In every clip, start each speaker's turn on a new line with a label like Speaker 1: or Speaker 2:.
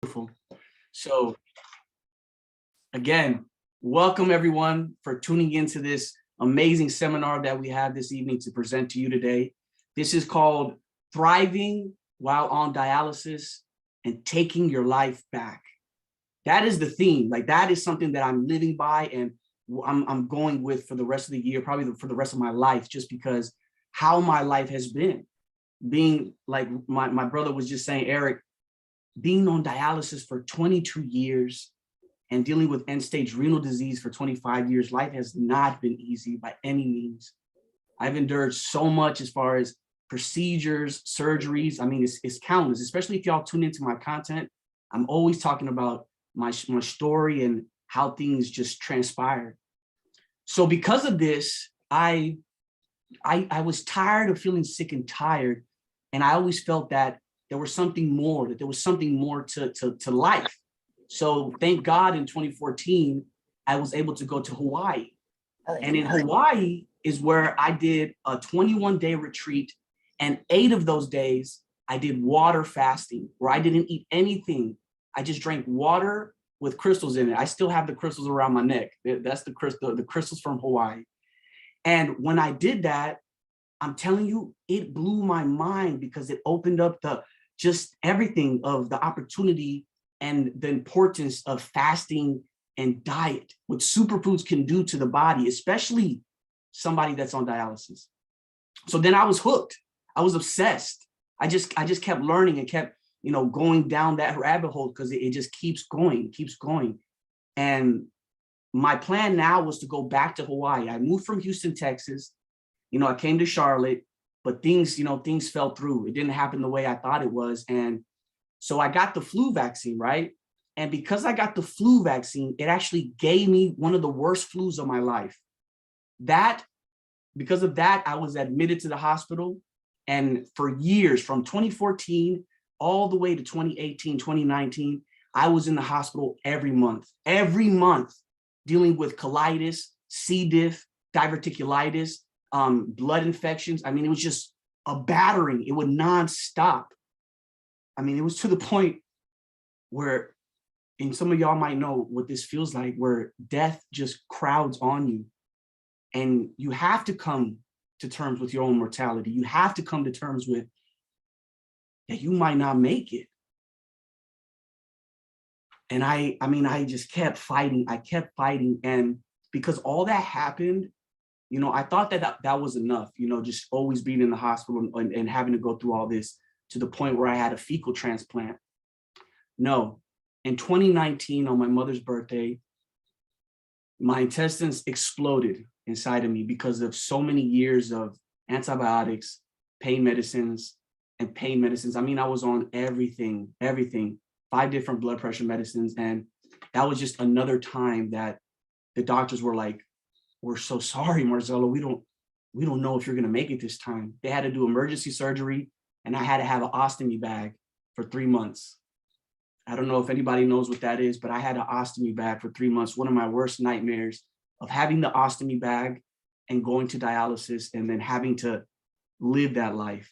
Speaker 1: Beautiful. So again, welcome everyone for tuning into this amazing seminar that we have this evening to present to you today. This is called Thriving While on Dialysis and Taking Your Life Back. That is the theme. Like, that is something that I'm living by and I'm going with for the rest of the year, probably for the rest of my life, just because how my life has been. Being like my brother was just saying, Eric, being on dialysis for 22 years and dealing with end-stage renal disease for 25 years, life has not been easy by any means. I've endured so much as far as procedures, surgeries. I mean, it's countless, especially if y'all tune into my content. I'm always talking about my story and how things just transpired. So because of this, I was tired of feeling sick and tired. And I always felt that there was something more, that there was something more to life. So thank God in 2014, I was able to go to Hawaii. And in Hawaii is where I did a 21-day retreat. And 8 of those days, I did water fasting, where I didn't eat anything. I just drank water with crystals in it. I still have the crystals around my neck. That's the crystals from Hawaii. And when I did that, I'm telling you, it blew my mind because it opened up just everything of the opportunity and the importance of fasting and diet, what superfoods can do to the body, especially somebody that's on dialysis. So then I was hooked. I was obsessed. I just kept learning and kept, going down that rabbit hole because it just keeps going. And my plan now was to go back to Hawaii. I moved from Houston, Texas. I came to Charlotte, but things fell through. It didn't happen the way I thought it was. And so I got the flu vaccine, right? And because I got the flu vaccine, it actually gave me one of the worst flus of my life. Because of that, I was admitted to the hospital. And for years, from 2014 all the way to 2018, 2019, I was in the hospital every month, dealing with colitis, C. diff, diverticulitis, blood infections. I mean, it was just a battering. It would nonstop. I mean, it was to the point where, and some of y'all might know what this feels like, where death just crowds on you. And you have to come to terms with your own mortality. You have to come to terms with that you might not make it. And I just kept fighting. I kept fighting. And because all that happened, I thought that was enough, just always being in the hospital and having to go through all this to the point where I had a fecal transplant. No, in 2019, on my mother's birthday, my intestines exploded inside of me because of so many years of antibiotics, pain medicines. I mean, I was on everything, 5 different blood pressure medicines. And that was just another time that the doctors were like, "We're so sorry, Marcelo. We don't know if you're going to make it this time." They had to do emergency surgery, and I had to have an ostomy bag for 3 months. I don't know if anybody knows what that is, but I had an ostomy bag for 3 months. One of my worst nightmares of having the ostomy bag and going to dialysis and then having to live that life.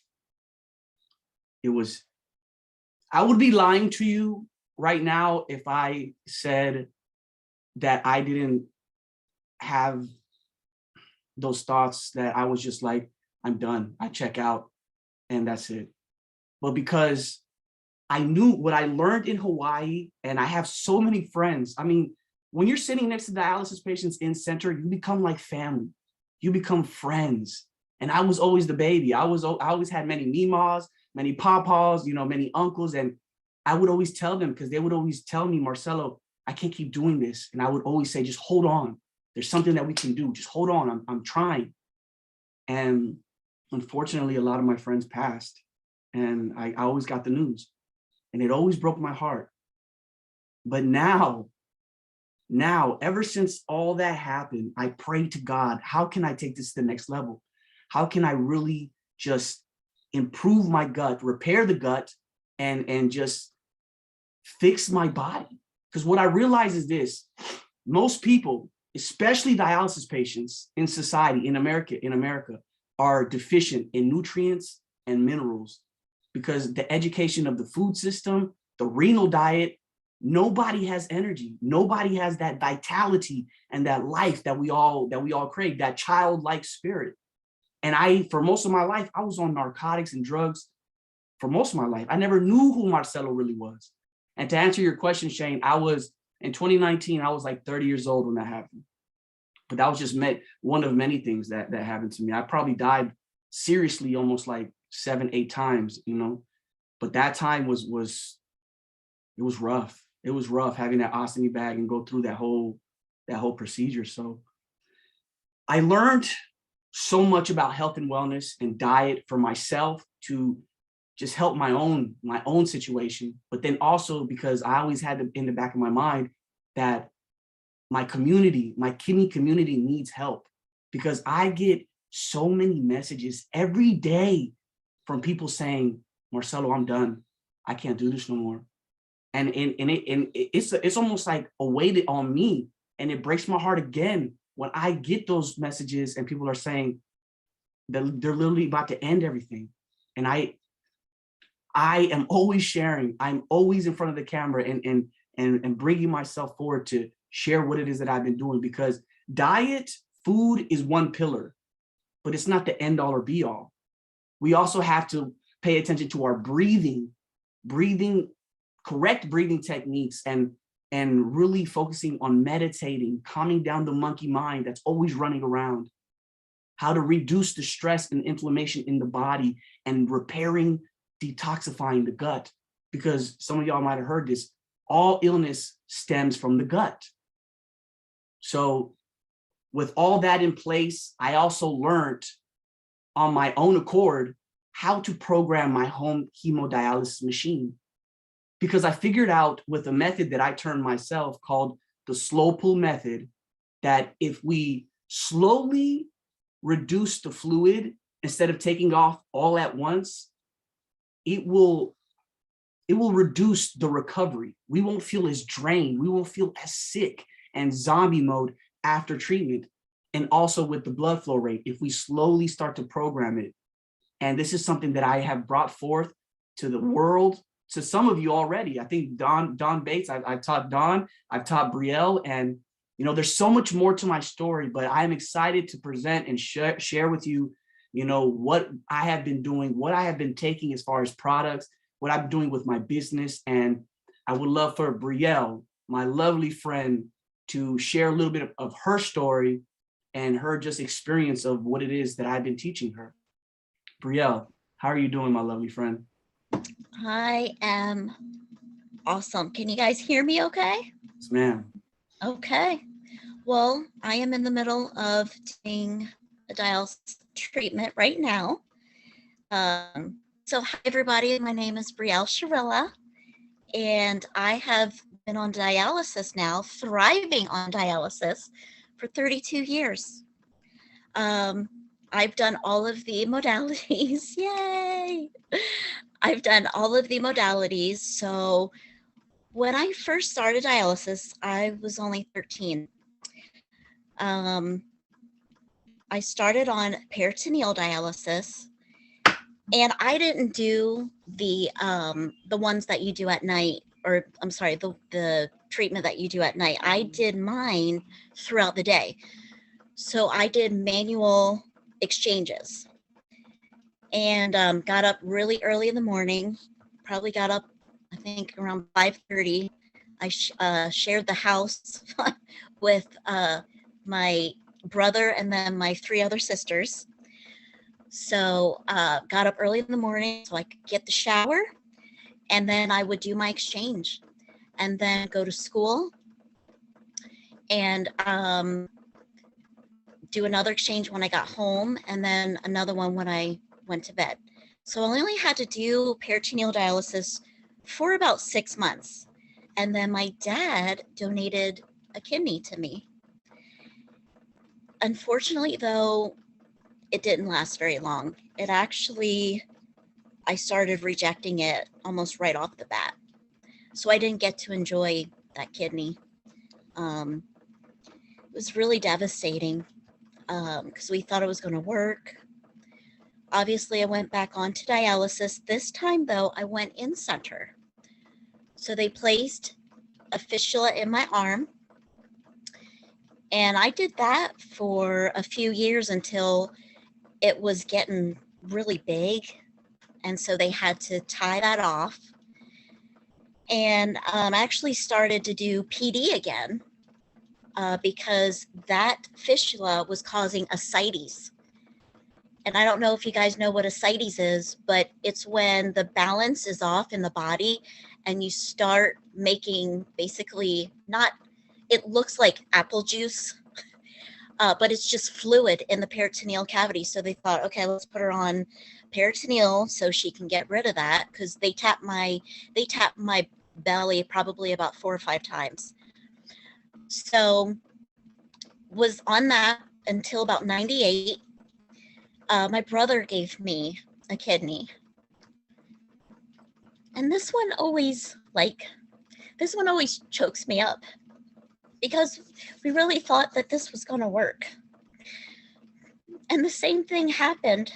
Speaker 1: I would be lying to you right now if I said that I didn't have those thoughts, that I was just like, I'm done, I check out, and that's it. But because I knew what I learned in Hawaii, and I have so many friends. I mean, when you're sitting next to dialysis patients in center, you become like family, you become friends. And I was always the baby. I always had many mimas, many papas, many uncles. And I would always tell them, because they would always tell me, Marcelo, I can't keep doing this. And I would always say, just hold on. There's something that we can do. Just hold on. I'm trying. And unfortunately, a lot of my friends passed. And I always got the news. And it always broke my heart. But now, ever since all that happened, I prayed to God, how can I take this to the next level? How can I really just improve my gut, repair the gut, and just fix my body? Because what I realize is this: most people, especially dialysis patients in society, in America, are deficient in nutrients and minerals, because the education of the food system, the renal diet, nobody has energy. Nobody has that vitality and that life that we all crave, that childlike spirit. And for most of my life, I was on narcotics and drugs for most of my life. I never knew who Marcelo really was. And to answer your question, Shane, in 2019, I was like 30 years old when that happened. But that was just one of many things that happened to me. I probably died seriously almost like 7, 8 times, but that time was rough. It was rough having that ostomy bag and go through that whole procedure. So I learned so much about health and wellness and diet for myself to just help my own situation. But then also because I always had in the back of my mind that my kidney community needs help, because I get so many messages every day from people saying, Marcelo, I'm done. I can't do this no more. And it's almost like a weight on me, and it breaks my heart again when I get those messages and people are saying that they're literally about to end everything. And I am always sharing. I'm always in front of the camera and bringing myself forward to share what it is that I've been doing, because food is one pillar, but it's not the end all or be all. We also have to pay attention to our breathing, correct breathing techniques, and really focusing on meditating, calming down the monkey mind that's always running around, how to reduce the stress and inflammation in the body, and repairing, detoxifying the gut. Because some of y'all might have heard this, all illness stems from the gut. So with all that in place, I also learned on my own accord how to program my home hemodialysis machine, because I figured out with a method that I turned myself called the slow pull method, that if we slowly reduce the fluid instead of taking off all at once, it will reduce the recovery. We won't feel as drained. We won't feel as sick and zombie mode after treatment. And also with the blood flow rate, if we slowly start to program it. And this is something that I have brought forth to the world, to some of you already. I think Don Bates, I've taught Don, I've taught Brielle, and there's so much more to my story, but I'm excited to present and share with you, what I have been doing, what I have been taking as far as products, what I'm doing with my business. And I would love for Brielle, my lovely friend, to share a little bit of her story and her just experience of what it is that I've been teaching her. Brielle, how are you doing, my lovely friend?
Speaker 2: I am awesome. Can you guys hear me okay?
Speaker 1: Yes, ma'am.
Speaker 2: Okay. Well, I am in the middle of taking a dialysis treatment right now. So hi, everybody. My name is Brielle Shirilla, and I have been on dialysis now, thriving on dialysis, for 32 years. I've done all of the modalities. Yay! I've done all of the modalities. So when I first started dialysis, I was only 13. I started on peritoneal dialysis, and I didn't do the ones that you do at night, or I'm sorry, the treatment that you do at night. I did mine throughout the day. So I did manual exchanges, and got up really early in the morning. Probably got up, I think, around 5:30. I shared the house with my brother and then my 3 other sisters. So got up early in the morning so I could get the shower, and then I would do my exchange, and then go to school and do another exchange when I got home, and then another one when I went to bed. So I only had to do peritoneal dialysis for about 6 months. And then my dad donated a kidney to me. Unfortunately, though, it didn't last very long. I started rejecting it almost right off the bat. So I didn't get to enjoy that kidney. It was really devastating because we thought it was going to work. Obviously, I went back onto dialysis. This time, though, I went in center. So they placed a fistula in my arm. And I did that for a few years until it was getting really big. And so they had to tie that off. And I actually started to do PD again because that fistula was causing ascites. And I don't know if you guys know what ascites is, but it's when the balance is off in the body and you start making basically not, it looks like apple juice, but it's just fluid in the peritoneal cavity. So they thought, okay, let's put her on peritoneal so she can get rid of that, because they tapped my belly probably about 4 or 5 times. So was on that until about 98. My brother gave me a kidney. And this one always chokes me up because we really thought that this was going to work. And the same thing happened.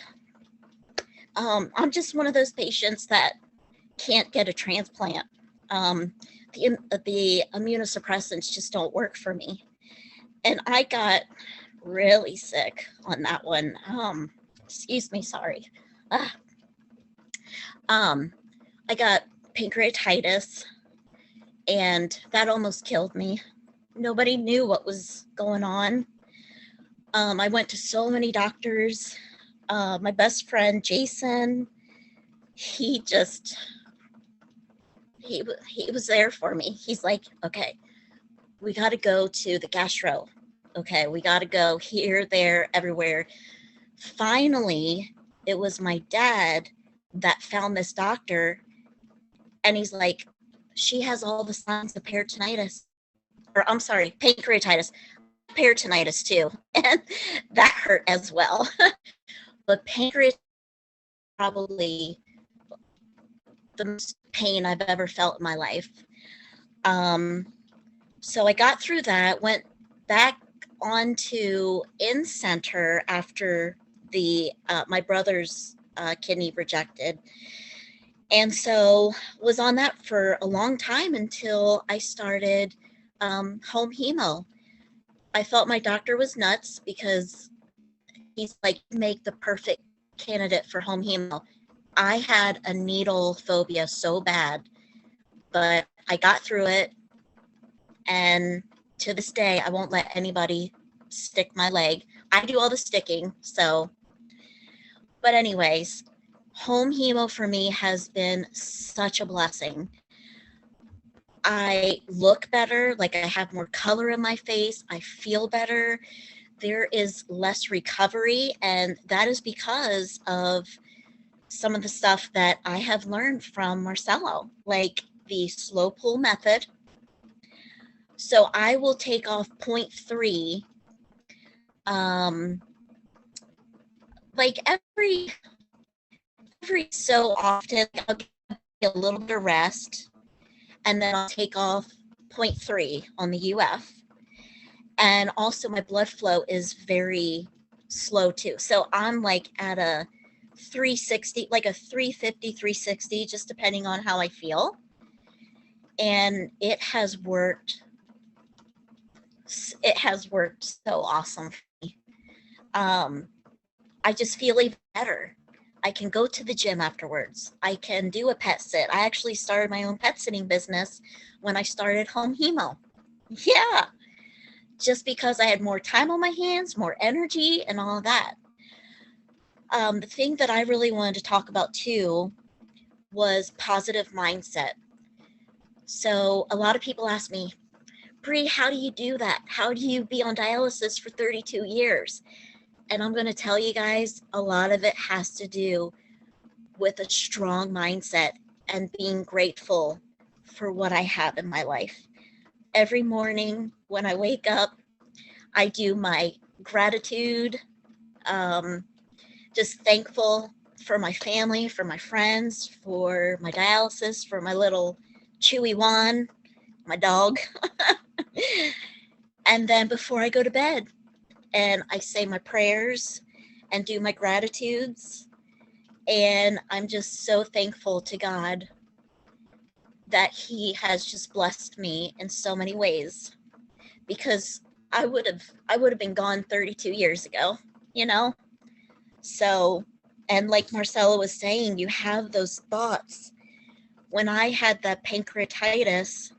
Speaker 2: I'm just one of those patients that can't get a transplant. The immunosuppressants just don't work for me. And I got really sick on that one. Excuse me, sorry. I got pancreatitis, and that almost killed me. Nobody knew what was going on. I went to so many doctors. My best friend, Jason, he was there for me. He's like, okay, we got to go to the gastro. Okay, we got to go here, there, everywhere. Finally, it was my dad that found this doctor, and he's like, she has all the signs of pancreatitis, peritonitis too, and that hurt as well. But pancreatitis probably the most pain I've ever felt in my life. So I got through that, went back onto in-center after my brother's kidney rejected. And so was on that for a long time until I started home hemo. I felt my doctor was nuts because he's like, make the perfect candidate for home hemo. I had a needle phobia so bad, but I got through it. And to this day, I won't let anybody stick my leg. I do all the sticking, so. But anyways, home hemo for me has been such a blessing. I look better, like I have more color in my face. I feel better. There is less recovery, and that is because of some of the stuff that I have learned from Marcelo, like the slow pull method. So I will take off 0.3, like every so often. I'll get a little bit of rest, and then I'll take off 0.3 on the UF. And also my blood flow is very slow too. So I'm like at a 360, like a 350, 360, just depending on how I feel. And it has worked so awesome for me. I just feel even better. I can go to the gym afterwards. I can do a pet sit. I actually started my own pet sitting business when I started home hemo. Yeah, just because I had more time on my hands, more energy, and all of that. The thing that I really wanted to talk about too was positive mindset. So a lot of people ask me, Bree, how do you do that? How do you be on dialysis for 32 years? And I'm going to tell you guys, a lot of it has to do with a strong mindset and being grateful for what I have in my life. Every morning when I wake up, I do my gratitude, just thankful for my family, for my friends, for my dialysis, for my little Chewy Juan, my dog. And then before I go to bed, and I say my prayers and do my gratitudes. And I'm just so thankful to God that he has just blessed me in so many ways, because I would have been gone 32 years ago, you know? So, and like Marcelo was saying, you have those thoughts. When I had that pancreatitis,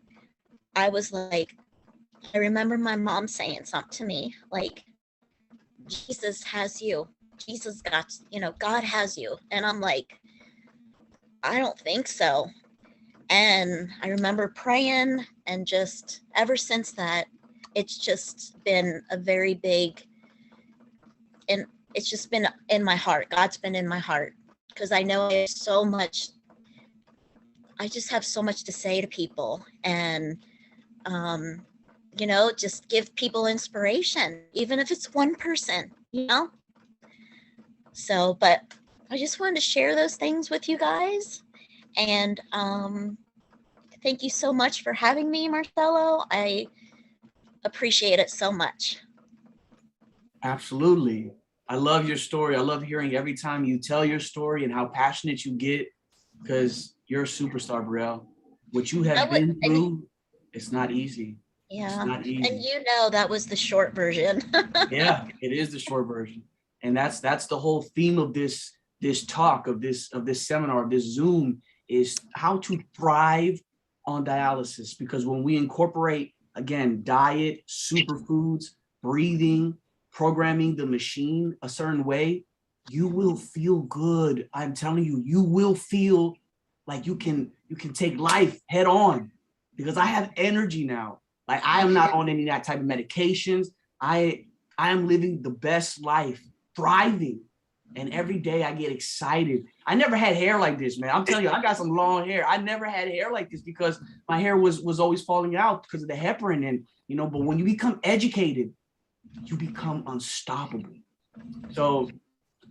Speaker 2: I was like, I remember my mom saying something to me like, Jesus has you. Jesus got, God has you. And I'm like, I don't think so. And I remember praying, and just ever since that, it's just been a very big, and it's just been in my heart. God's been in my heart, because I know there's so much, I just have so much to say to people, and, just give people inspiration, even if it's one person, So, but I just wanted to share those things with you guys. And thank you so much for having me, Marcelo. I appreciate it so much.
Speaker 1: Absolutely. I love your story. I love hearing every time you tell your story and how passionate you get, because you're a superstar, Burrell. What you have been through, it's not easy.
Speaker 2: Yeah.
Speaker 1: It's not easy.
Speaker 2: And that was the short version.
Speaker 1: Yeah, it is the short version. And that's the whole theme of this talk, of this seminar, of this Zoom, is how to thrive on dialysis. Because when we incorporate, again, diet, superfoods, breathing, programming the machine a certain way, you will feel good. I'm telling you, you will feel like you can take life head on, because I have energy now. Like, I am not on any of that type of medications. I am living the best life, thriving. And every day I get excited. I never had hair like this, man. I'm telling you, I got some long hair. I never had hair like this, because my hair was always falling out because of the heparin. And, but when you become educated, you become unstoppable. So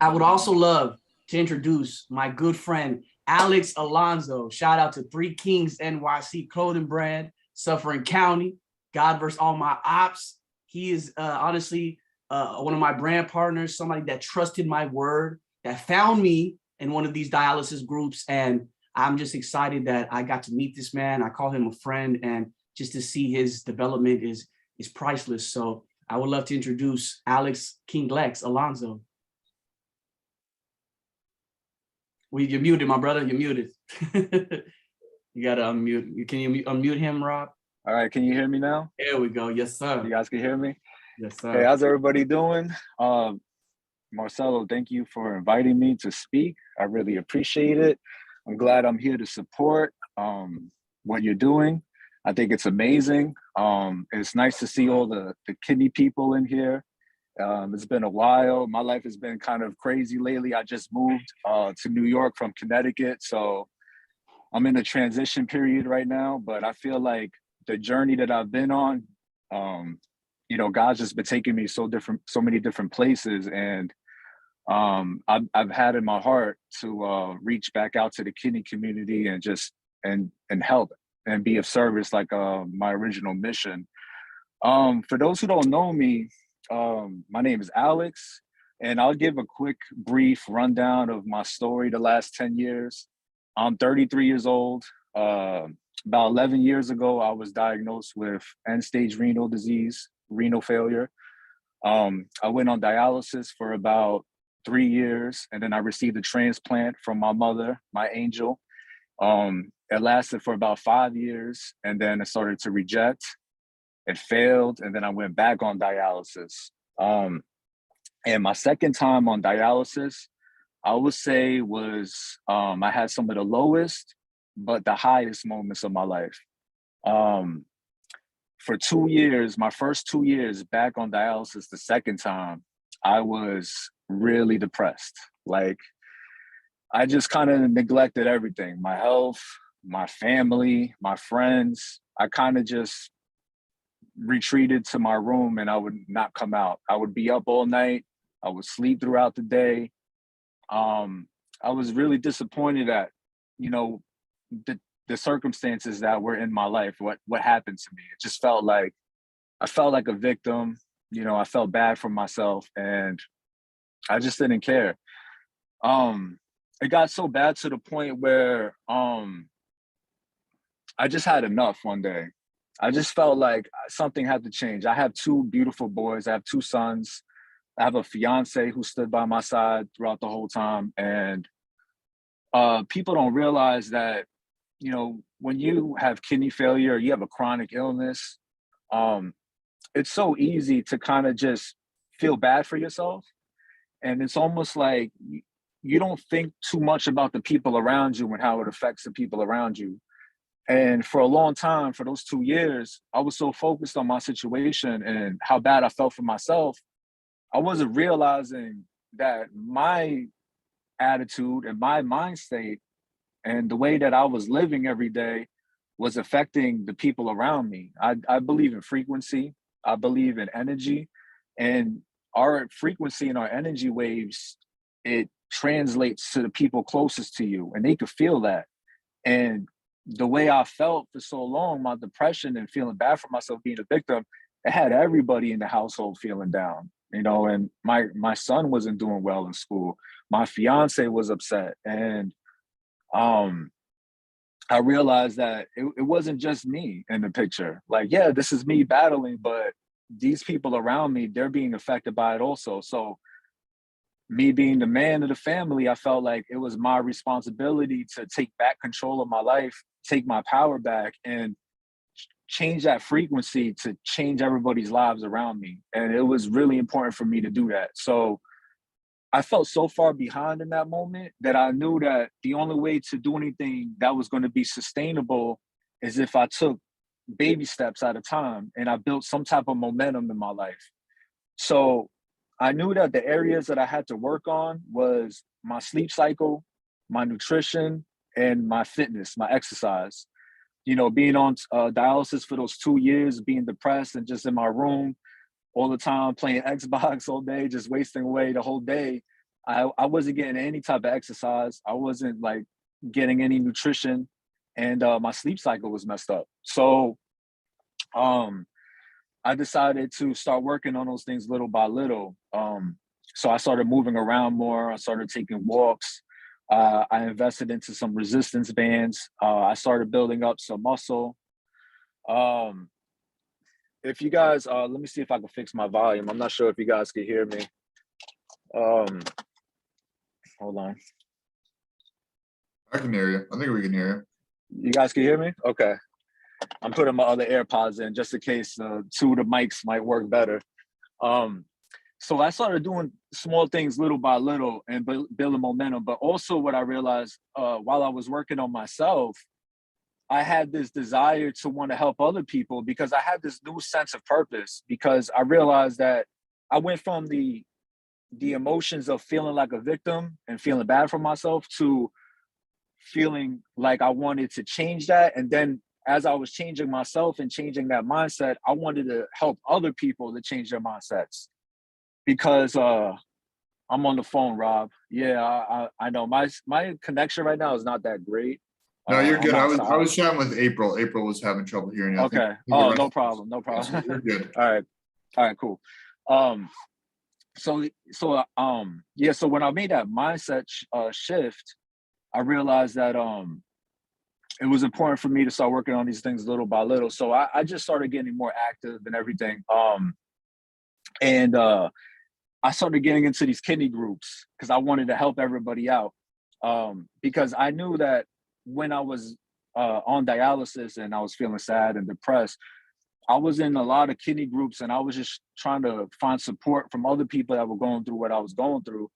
Speaker 1: I would also love to introduce my good friend, Alex Alonso. Shout out to Three Kings NYC clothing brand, Suffering County, God versus all my ops. He is honestly one of my brand partners, somebody that trusted my word, that found me in one of these dialysis groups. And I'm just excited that I got to meet this man. I call him a friend, and just to see his development is priceless. So I would love to introduce Alex King Lex Alonso. Well, you're muted, my brother. You're muted. You gotta unmute. Can you unmute him, Rob?
Speaker 3: All right, can you hear me now?
Speaker 1: There we go. Yes, sir.
Speaker 3: You guys can hear me?
Speaker 1: Yes, sir.
Speaker 3: Hey, how's everybody doing? Marcelo, thank you for inviting me to speak. I really appreciate it. I'm glad I'm here to support what you're doing. I think it's amazing. It's nice to see all the kidney people in here. It's been a while. My life has been kind of crazy lately. I just moved to New York from Connecticut, so I'm in a transition period right now, but I feel like the journey that I've been on, God's just been taking me so many different places, and I've had in my heart to reach back out to the kidney community and just and help and be of service, like my original mission. For those who don't know me, my name is Alex, and I'll give a quick, brief rundown of my story the last 10 years. I'm 33 years old. About 11 years ago, I was diagnosed with end-stage renal disease, renal failure. I went on dialysis for about 3 years, and then I received a transplant from my mother, my angel. It lasted for about 5 years, and then it started to reject. It failed, and then I went back on dialysis. And my second time on dialysis, I would say was, I had some of the lowest, but the highest moments of my life. For 2 years, my first 2 years back on dialysis, the second time, I was really depressed. Like, I just kind of neglected everything, my health, my family, my friends. I kind of just retreated to my room, and I would not come out. I would be up all night. I would sleep throughout the day. I was really disappointed at, the circumstances that were in my life, what happened to me. It just felt like, I felt like a victim. I felt bad for myself, and I just didn't care. It got so bad to the point where I just had enough one day. I just felt like something had to change. I have two beautiful boys. I have two sons. I have a fiance who stood by my side throughout the whole time. And people don't realize that, you know, when you have kidney failure, you have a chronic illness, it's so easy to kind of just feel bad for yourself. And it's almost like you don't think too much about the people around you and how it affects the people around you. And for a long time, for those 2 years, I was so focused on my situation and how bad I felt for myself. I wasn't realizing that my attitude and my mind state and the way that I was living every day was affecting the people around me. I believe in frequency. I believe in energy, and our frequency and our energy waves, it translates to the people closest to you, and they could feel that. And the way I felt for so long, my depression and feeling bad for myself, being a victim, it had everybody in the household feeling down, you know, and my son wasn't doing well in school. My fiance was upset. And I realized that it wasn't just me in the picture. Like, yeah, this is me battling, but these people around me, they're being affected by it also. So me being the man of the family, I felt like it was my responsibility to take back control of my life, take my power back, and change that frequency to change everybody's lives around me. And it was really important for me to do that. So I felt so far behind in that moment that I knew that the only way to do anything that was going to be sustainable is if I took baby steps at a time and I built some type of momentum in my life. So I knew that the areas that I had to work on was my sleep cycle, my nutrition, and my fitness, my exercise. You know, being on dialysis for those 2 years, being depressed and just in my room all the time, playing Xbox all day, just wasting away the whole day. I wasn't getting any type of exercise. I wasn't like getting any nutrition, and my sleep cycle was messed up. So I decided to start working on those things little by little. So I started moving around more. I started taking walks. I invested into some resistance bands. I started building up some muscle. If you guys, let me see if I can fix my volume. I'm not sure if you guys can hear me. Hold on.
Speaker 4: I can hear you. I think we can hear you.
Speaker 3: You guys can hear me? Okay. I'm putting my other AirPods in just in case two of the mics might work better. So I started doing small things little by little and building momentum. But also what I realized while I was working on myself, I had this desire to want to help other people because I had this new sense of purpose, because I realized that I went from the emotions of feeling like a victim and feeling bad for myself to feeling like I wanted to change that. And then as I was changing myself and changing that mindset, I wanted to help other people to change their mindsets. Because I'm on the phone, Rob. Yeah, I know my connection right now is not that great.
Speaker 4: No, you're good. I was chatting with April. April was having trouble hearing you.
Speaker 3: Okay. Oh, no problem. No problem.
Speaker 4: You're good.
Speaker 3: All right, cool. So when I made that mindset shift, I realized that it was important for me to start working on these things little by little. So I just started getting more active and everything. I started getting into these kidney groups because I wanted to help everybody out. Because I knew that when I was on dialysis and I was feeling sad and depressed, I was in a lot of kidney groups and I was just trying to find support from other people that were going through what I was going through.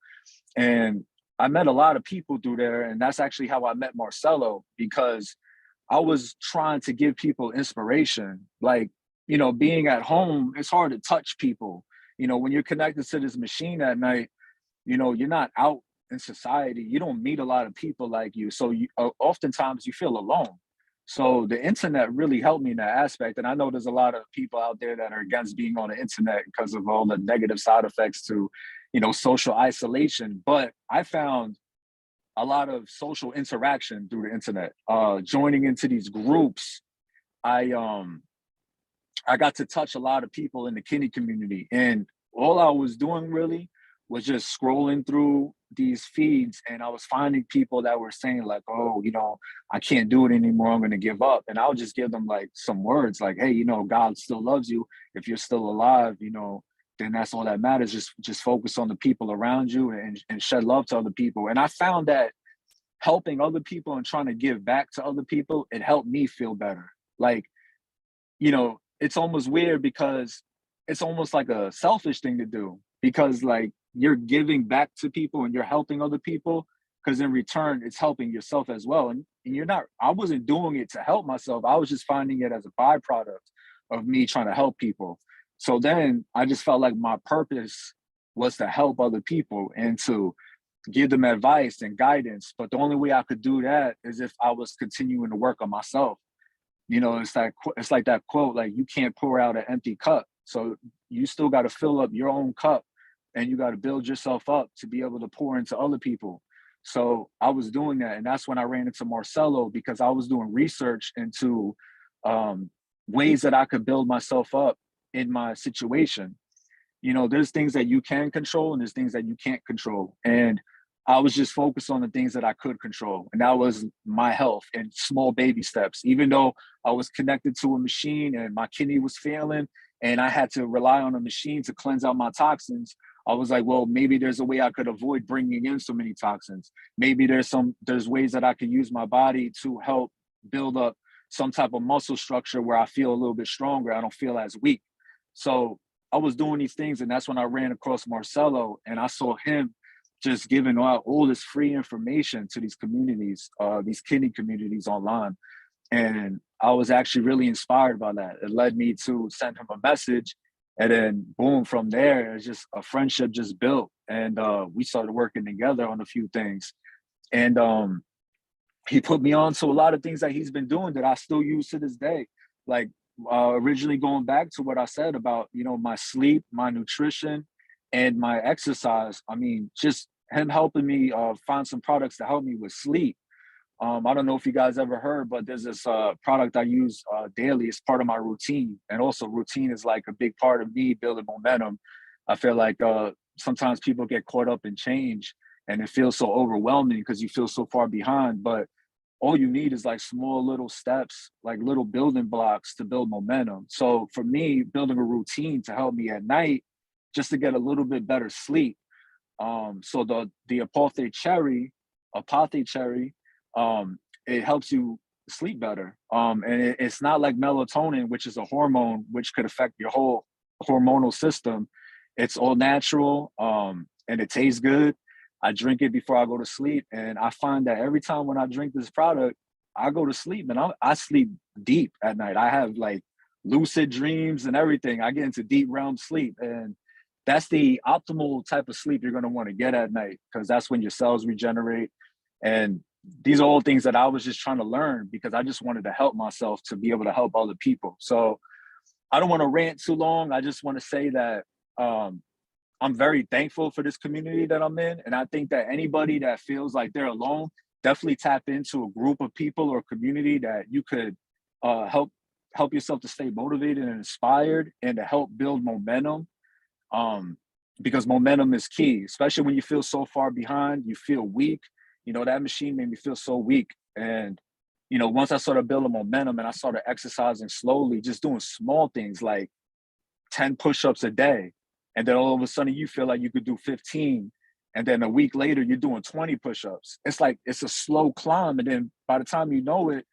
Speaker 3: And I met a lot of people through there. And that's actually how I met Marcelo, because I was trying to give people inspiration. Like, you know, being at home, it's hard to touch people. You know, when you're connected to this machine at night, you know, you're not out in society. You don't meet a lot of people like you. So oftentimes you feel alone. So the internet really helped me in that aspect. And I know there's a lot of people out there that are against being on the internet because of all the negative side effects to, you know, social isolation. But I found a lot of social interaction through the internet. Joining into these groups, I got to touch a lot of people in the kidney community. And all I was doing really was just scrolling through these feeds, and I was finding people that were saying like, oh, you know, I can't do it anymore, I'm going to give up. And I would just give them like some words like, hey, you know, God still loves you. If you're still alive, you know, then that's all that matters. Just focus on the people around you, and shed love to other people. And I found that helping other people and trying to give back to other people, it helped me feel better. Like, you know, it's almost weird because it's almost like a selfish thing to do, because like you're giving back to people and you're helping other people, because in return it's helping yourself as well. And you're not, I wasn't doing it to help myself. I was just finding it as a byproduct of me trying to help people. So then I just felt like my purpose was to help other people and to give them advice and guidance. But the only way I could do that is if I was continuing to work on myself. You know, it's like that quote, like you can't pour out an empty cup. So you still got to fill up your own cup, and you got to build yourself up to be able to pour into other people. So I was doing that. And that's when I ran into Marcelo, because I was doing research into ways that I could build myself up in my situation. You know, there's things that you can control and there's things that you can't control. And I was just focused on the things that I could control. And that was my health and small baby steps. Even though I was connected to a machine and my kidney was failing and I had to rely on a machine to cleanse out my toxins, I was like, well, maybe there's a way I could avoid bringing in so many toxins. Maybe there's ways that I could use my body to help build up some type of muscle structure where I feel a little bit stronger. I don't feel as weak. So I was doing these things, and that's when I ran across Marcelo, and I saw him just giving out all this free information to these communities, these kidney communities online. And I was actually really inspired by that. It led me to send him a message, and then boom, from there, it's just a friendship just built. And we started working together on a few things. And he put me on to a lot of things that he's been doing that I still use to this day. Like originally going back to what I said about, you know, my sleep, my nutrition, and my exercise. I mean, just him helping me find some products to help me with sleep. I don't know if you guys ever heard, but there's this product I use daily. It's part of my routine. And also routine is like a big part of me building momentum. I feel like sometimes people get caught up in change and it feels so overwhelming because you feel so far behind. But all you need is like small little steps, like little building blocks to build momentum. So for me, building a routine to help me at night, just to get a little bit better sleep. So the apothe cherry, it helps you sleep better. And it's not like melatonin, which is a hormone which could affect your whole hormonal system. It's all natural, and it tastes good. I drink it before I go to sleep, and I find that every time when I drink this product, I go to sleep, and I sleep deep at night. I have like lucid dreams and everything. I get into deep realm sleep, and that's the optimal type of sleep you're going to want to get at night, because that's when your cells regenerate. And these are all things that I was just trying to learn because I just wanted to help myself to be able to help other people. So I don't want to rant too long. I just want to say that I'm very thankful for this community that I'm in. And I think that anybody that feels like they're alone, definitely tap into a group of people or community that you could help yourself to stay motivated and inspired and to help build momentum. Because momentum is key, especially when you feel so far behind, you feel weak. You know, that machine made me feel so weak. And, you know, once I started building momentum and I started exercising slowly, just doing small things like 10 push-ups a day. And then all of a sudden you feel like you could do 15. And then a week later, you're doing 20 push-ups. It's like, it's a slow climb. And then by the time you know it,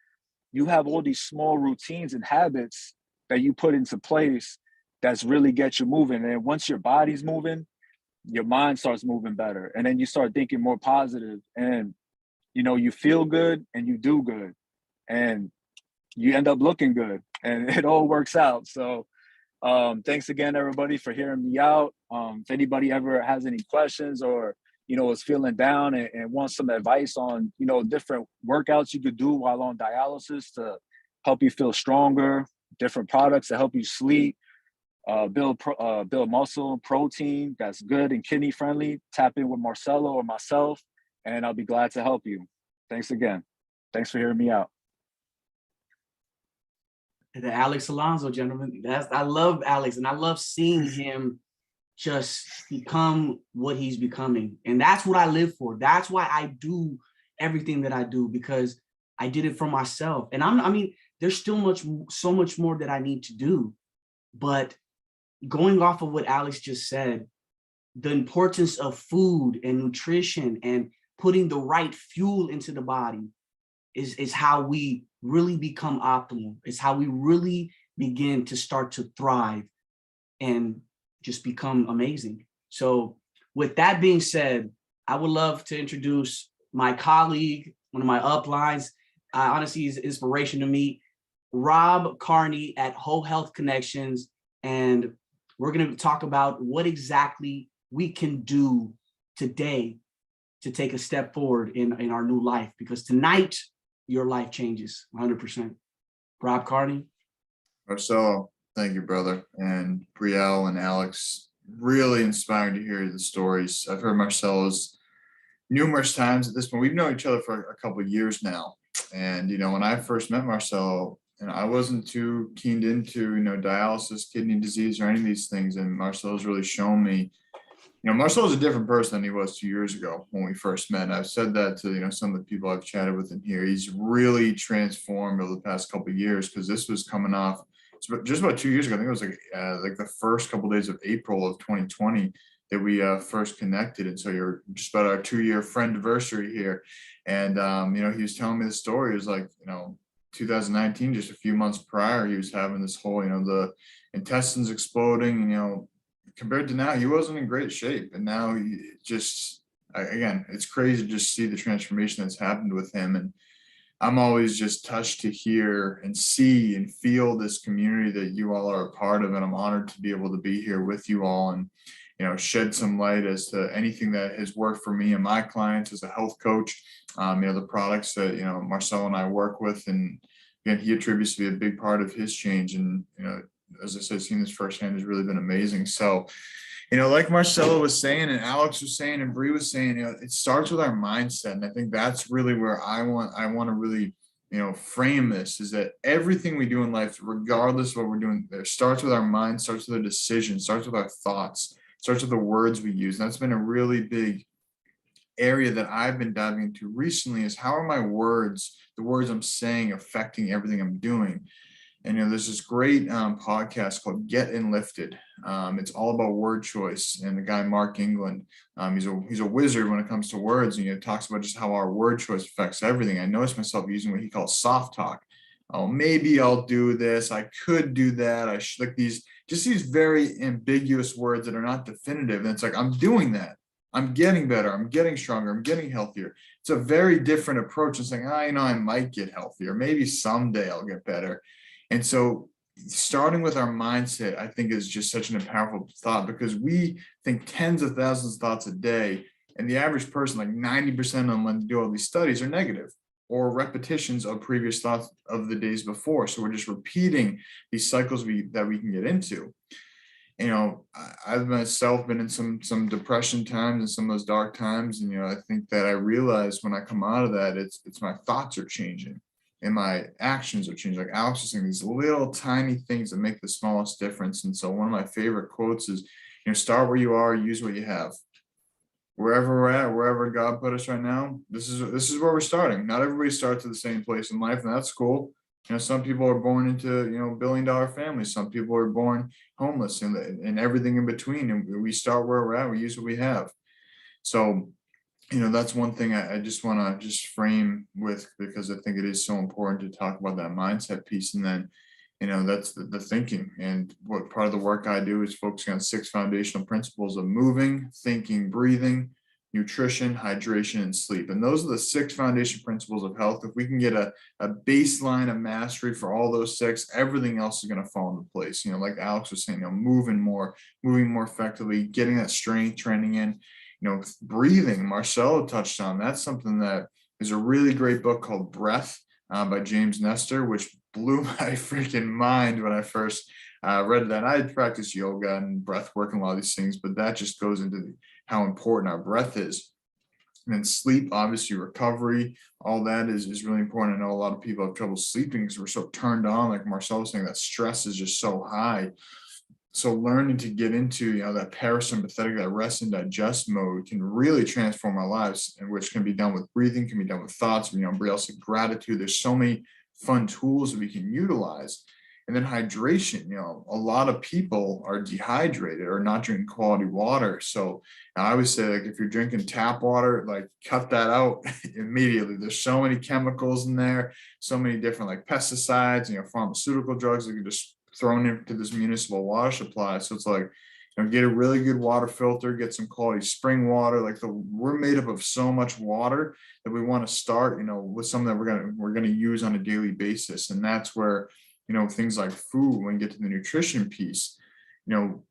Speaker 3: you have all these small routines and habits that you put into place that's really get you moving. And once your body's moving, your mind starts moving better. And then you start thinking more positive, and, you know, you feel good and you do good and you end up looking good, and it all works out. So thanks again, everybody, for hearing me out. If anybody ever has any questions or, you know, is feeling down and wants some advice on, you know, different workouts you could do while on dialysis to help you feel stronger, different products to help you sleep, build muscle, protein that's good and kidney friendly, tap in with Marcelo or myself, and I'll be glad to help you. Thanks again. Thanks for hearing me out.
Speaker 1: The Alex Alonso, gentlemen. I love Alex, and I love seeing him just become what he's becoming. And that's what I live for. That's why I do everything that I do, because I did it for myself. And I mean, there's still so much more that I need to do. But going off of what Alex just said, the importance of food and nutrition and putting the right fuel into the body is how we really become optimal. It's how we really begin to start to thrive and just become amazing. So with that being said, I would love to introduce my colleague, one of my uplines. Honestly, is inspiration to me, Rob Carney at Whole Health Connections. And we're going to talk about what exactly we can do today to take a step forward in our new life, because tonight your life changes 100%. Rob Carney.
Speaker 4: Marcelo, thank you, brother. And Brielle and Alex, really inspiring to hear the stories. I've heard Marcelo's numerous times at this point. We've known each other for a couple of years now. And, when I first met Marcelo, and I wasn't too keened into, dialysis, kidney disease, or any of these things. And Marcelo's really shown me, Marcelo's a different person than he was 2 years ago when we first met. And I've said that to, some of the people I've chatted with in here. He's really transformed over the past couple of years, because this was coming off just about 2 years ago. I think it was like the first couple of days of April of 2020 that we first connected. And so you're just about our 2-year friend anniversary here. And, he was telling me the story. It was like, 2019, just a few months prior, he was having this whole, the intestines exploding, compared to now, he wasn't in great shape. And now again, it's crazy to just see the transformation that's happened with him. And I'm always just touched to hear and see and feel this community that you all are a part of. And I'm honored to be able to be here with you all and, shed some light as to anything that has worked for me and my clients as a health coach. The products that, Marcelo and I work with, and again, he attributes to be a big part of his change. And, as I said, seeing this firsthand has really been amazing. So, like Marcelo was saying, and Alex was saying, and Bree was saying, it starts with our mindset. And I think that's really where I want to really, frame this, is that everything we do in life, regardless of what we're doing, there starts with our mind, starts with a decision, starts with our thoughts, starts with the words we use. And that's been a really big area that I've been diving into recently, is how are my words, the words I'm saying, affecting everything I'm doing? And there's this great podcast called Get and Lifted. It's all about word choice, and the guy Mark England, he's a wizard when it comes to words, and he talks about just how our word choice affects everything. I noticed myself using what he calls soft talk. Oh, maybe I'll do this. I could do that. I should, like these very ambiguous words that are not definitive. And it's like, I'm doing that. I'm getting better. I'm getting stronger. I'm getting healthier. It's a very different approach. It's like, I might get healthier. Maybe someday I'll get better. And so starting with our mindset, I think, is just such an powerful thought, because we think tens of thousands of thoughts a day. And the average person, like 90% of them, when they do all these studies, are negative or repetitions of previous thoughts of the days before. So we're just repeating these cycles that we can get into. I've myself been in some depression times and some of those dark times. And, I think that I realized when I come out of that, it's my thoughts are changing and my actions are changing. Like Alex was saying, these little tiny things that make the smallest difference. And so one of my favorite quotes is, start where you are, use what you have. Wherever we're at, wherever God put us right now, this is where we're starting. Not everybody starts at the same place in life, and that's cool. Some people are born into, billion-dollar families. Some people are born homeless, and everything in between. And we start where we're at. We use what we have. So, that's one thing I just want to just frame with, because I think it is so important to talk about that mindset piece. And then, that's the thinking. And what part of the work I do is focusing on 6 foundational principles of moving, thinking, breathing, nutrition, hydration, and sleep. And those are the 6 foundation principles of health. If we can get a baseline of mastery for all those 6, everything else is going to fall into place. Like Alex was saying, moving more effectively, getting that strength training in, breathing. Marcelo touched on that's something that is a really great book called Breath by James Nestor, which blew my freaking mind when I first read that. I had practiced yoga and breath work and a lot of these things, but that just goes into how important our breath is. And then sleep, obviously recovery, all that is really important. I know a lot of people have trouble sleeping because we're so turned on, like Marcelo was saying, that stress is just so high. So learning to get into, that parasympathetic, that rest and digest mode can really transform our lives, and which can be done with breathing, can be done with thoughts, Brielle said gratitude. There's so many fun tools that we can utilize. And then hydration, a lot of people are dehydrated or not drinking quality water. So I always say, like, if you're drinking tap water, like, cut that out immediately. There's so many chemicals in there, so many different, like, pesticides, pharmaceutical drugs that can just thrown into this municipal water supply. So it's like, get a really good water filter, get some quality spring water. Like, we're made up of so much water that we want to start, with something that we're gonna use on a daily basis. And that's where, things like food, when we get to the nutrition piece,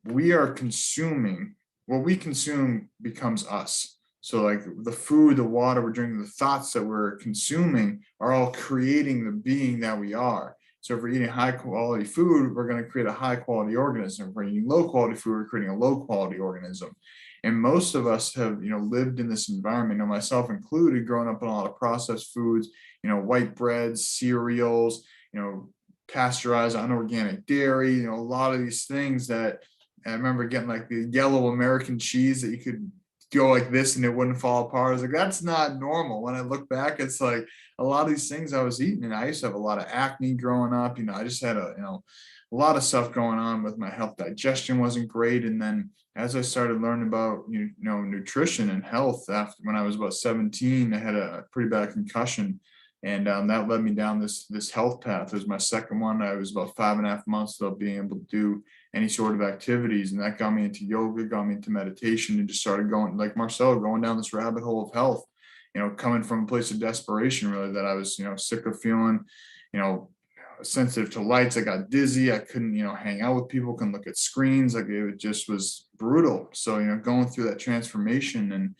Speaker 4: we are consuming, what we consume becomes us. So like the food, the water we're drinking, the thoughts that we're consuming are all creating the being that we are. So if we're eating high quality food, we're going to create a high quality organism. If we're eating low quality food, we're creating a low quality organism. And most of us have, lived in this environment, myself included, growing up on a lot of processed foods, white breads, cereals, pasteurized, unorganic dairy, a lot of these things that I remember getting, like the yellow American cheese that you could go like this and it wouldn't fall apart. I was like, that's not normal. When I look back, it's like a lot of these things I was eating, and I used to have a lot of acne growing up. I just had a lot of stuff going on with my health. Digestion wasn't great. And then as I started learning about, nutrition and health, after when I was about 17, I had a pretty bad concussion. And that led me down this health path. It was my second one. I was about 5.5 months without being able to do any sort of activities. And that got me into yoga, got me into meditation, and just started going, like Marcelo, going down this rabbit hole of health, coming from a place of desperation, really, that I was, sick of feeling, sensitive to lights. I got dizzy. I couldn't, hang out with people, couldn't look at screens. Like, it just was brutal. So, going through that transformation, and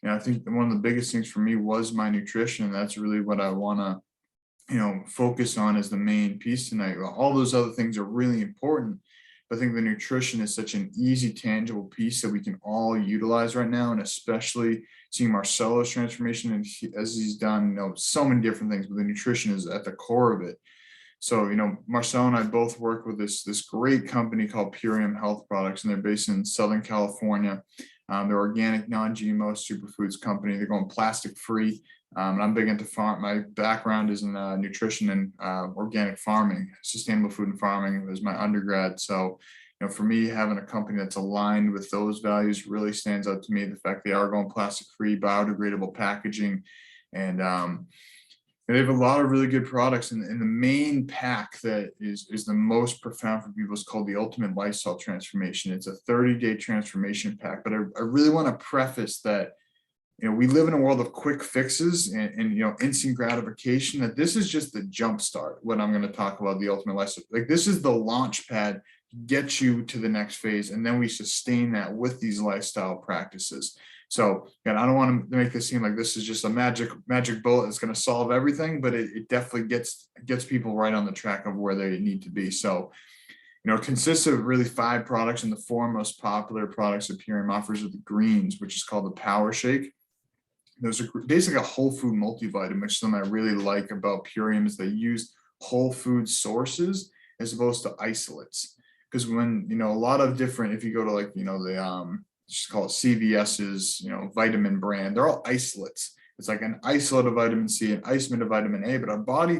Speaker 4: I think one of the biggest things for me was my nutrition. And that's really what I want to, focus on as the main piece tonight. All those other things are really important, but I think the nutrition is such an easy, tangible piece that we can all utilize right now. And especially seeing Marcelo's transformation, and as he's done, so many different things, but the nutrition is at the core of it. So, Marcelo and I both work with this great company called Purium Health Products, and they're based in Southern California. They're organic, non-GMO superfoods company. They're going plastic free. And I'm big into farm. My background is in nutrition and organic farming. Sustainable food and farming was my undergrad. So, for me, having a company that's aligned with those values really stands out to me. The fact they are going plastic free, biodegradable packaging, and they have a lot of really good products. And the main pack that is the most profound for people is called the Ultimate Lifestyle Transformation. It's a 30-day transformation pack. But I really want to preface that, we live in a world of quick fixes and instant gratification, that this is just the jump start. What I'm going to talk about, the Ultimate Lifestyle, like, this is the launch pad to get you to the next phase. And then we sustain that with these lifestyle practices. So again, I don't want to make this seem like this is just a magic bullet that's going to solve everything, but it definitely gets people right on the track of where they need to be. So, it consists of really 5 products, and the 4 most popular products that Purium offers are the greens, which is called the Power Shake. Those are basically a whole food multivitamin, which is something I really like about Purium, is they use whole food sources as opposed to isolates. Because when, a lot of different, if you go to, like, the just call it CVS's, vitamin brand, they're all isolates. It's like an isolate of vitamin C, an isolate of vitamin A, but our body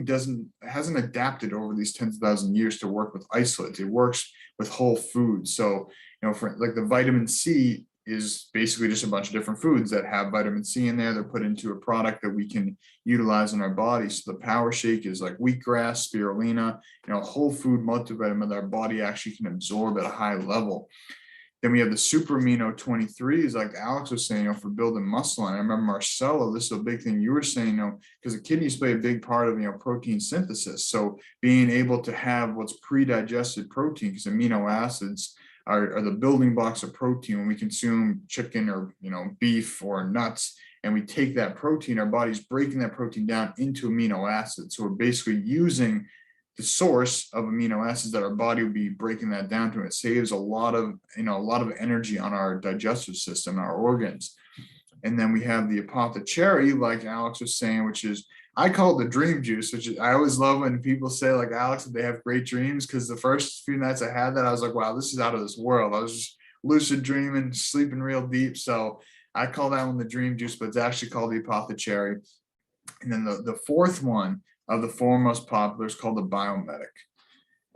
Speaker 4: hasn't adapted over these tens of thousands of years to work with isolates. It works with whole foods. So, for like the vitamin C is basically just a bunch of different foods that have vitamin C in there. They're put into a product that we can utilize in our body. So the Power Shake is like wheatgrass, spirulina, whole food multivitamin that our body actually can absorb at a high level. Then we have the Super Amino 23s, like Alex was saying, for building muscle. And I remember Marcelo, this is a big thing you were saying, because the kidneys play a big part of, protein synthesis. So being able to have what's pre-digested protein, because amino acids are the building blocks of protein. When we consume chicken or, beef or nuts, and we take that protein, our body's breaking that protein down into amino acids. So we're basically using the source of amino acids that our body will be breaking that down to. It saves a lot of energy on our digestive system, our organs. And then we have the apothecary, like Alex was saying, which is I call it the dream juice, which I always love when people say, like Alex, that they have great dreams, because the first few nights I had that, I was like, wow, this is out of this world. I was just lucid dreaming, sleeping real deep. So I call that one the dream juice, but it's actually called the apothecary. And then the fourth one of the four most popular is called the biomedic.